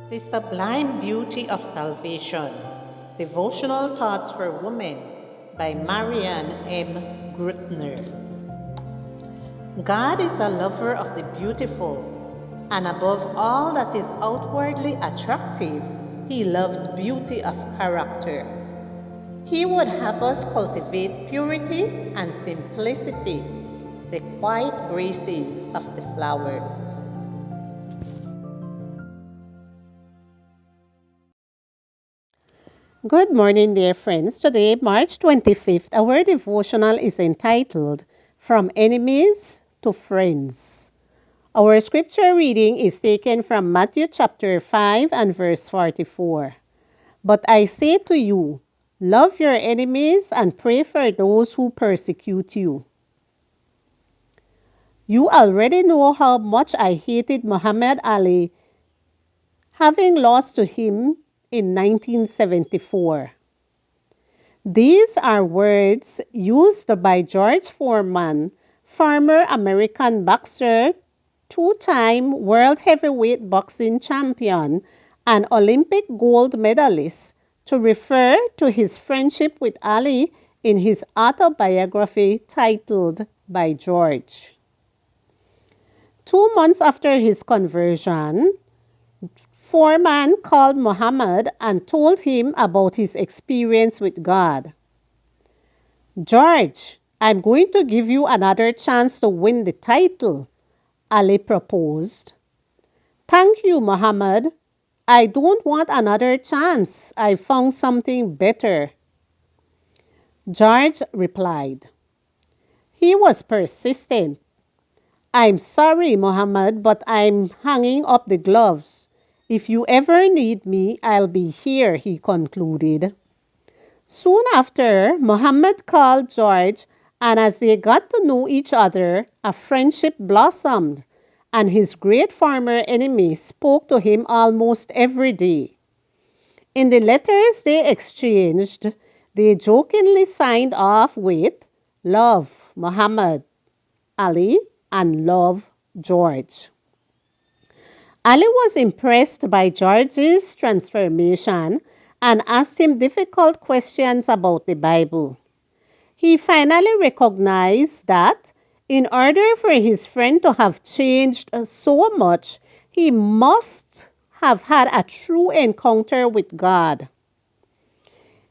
The Sublime Beauty of Salvation. Devotional Thoughts for Women by Marianne M. Grutner. God is a lover of the beautiful, and above all that is outwardly attractive, He loves beauty of character. He would have us cultivate purity and simplicity, the quiet graces of the flowers. Good morning, dear friends. Today, March 25th, our devotional is entitled From Enemies to Friends. Our scripture reading is taken from Matthew chapter 5 and verse 44. But I say to you, love your enemies and pray for those who persecute you. You already know how much I hated Muhammad Ali, having lost to him in 1974. These are words used by George Foreman, former American boxer, two-time world heavyweight boxing champion, and Olympic gold medalist, to refer to his friendship with Ali in his autobiography titled By George. 2 months after his conversion, Foreman called Muhammad and told him about his experience with God. George, I'm going to give you another chance to win the title, Ali proposed. Thank you, Muhammad. I don't want another chance. I found something better. George replied. He was persistent. I'm sorry, Muhammad, but I'm hanging up the gloves. If you ever need me, I'll be here, he concluded. Soon after, Muhammad called George, and as they got to know each other, a friendship blossomed, and his great former enemy spoke to him almost every day. In the letters they exchanged, they jokingly signed off with Love, Muhammad Ali, and Love, George. Ali was impressed by George's transformation and asked him difficult questions about the Bible. He finally recognized that in order for his friend to have changed so much, he must have had a true encounter with God.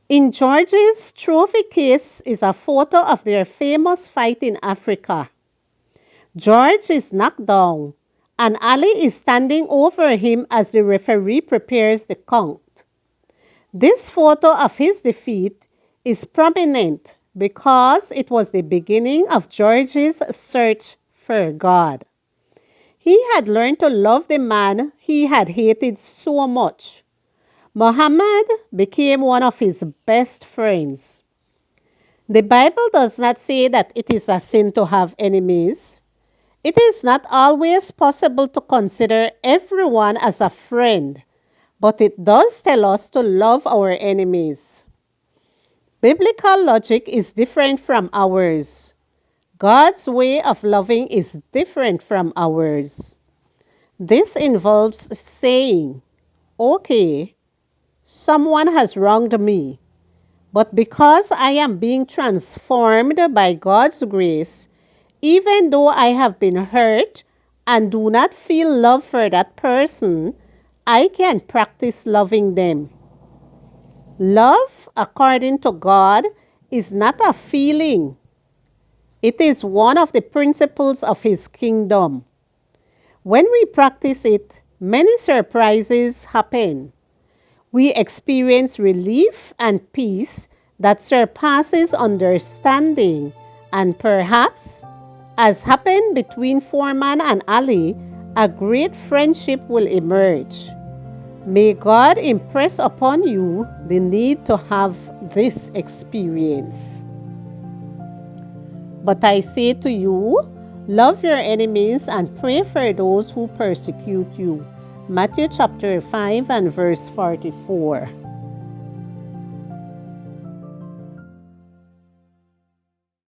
In George's trophy case is a photo of their famous fight in Africa. George is knocked down, and Ali is standing over him as the referee prepares the count. This photo of his defeat is prominent because it was the beginning of George's search for God. He had learned to love the man he had hated so much. Muhammad became one of his best friends. The Bible does not say that it is a sin to have enemies. It is not always possible to consider everyone as a friend, but it does tell us to love our enemies. Biblical logic is different from ours. God's way of loving is different from ours. This involves saying, okay, someone has wronged me, but because I am being transformed by God's grace, even though I have been hurt and do not feel love for that person, I can practice loving them. Love, according to God, is not a feeling. It is one of the principles of His kingdom. When we practice it, many surprises happen. We experience relief and peace that surpasses understanding, and perhaps, as happened between Foreman and Ali, a great friendship will emerge. May God impress upon you the need to have this experience. But I say to you, love your enemies and pray for those who persecute you. Matthew chapter 5 and verse 44.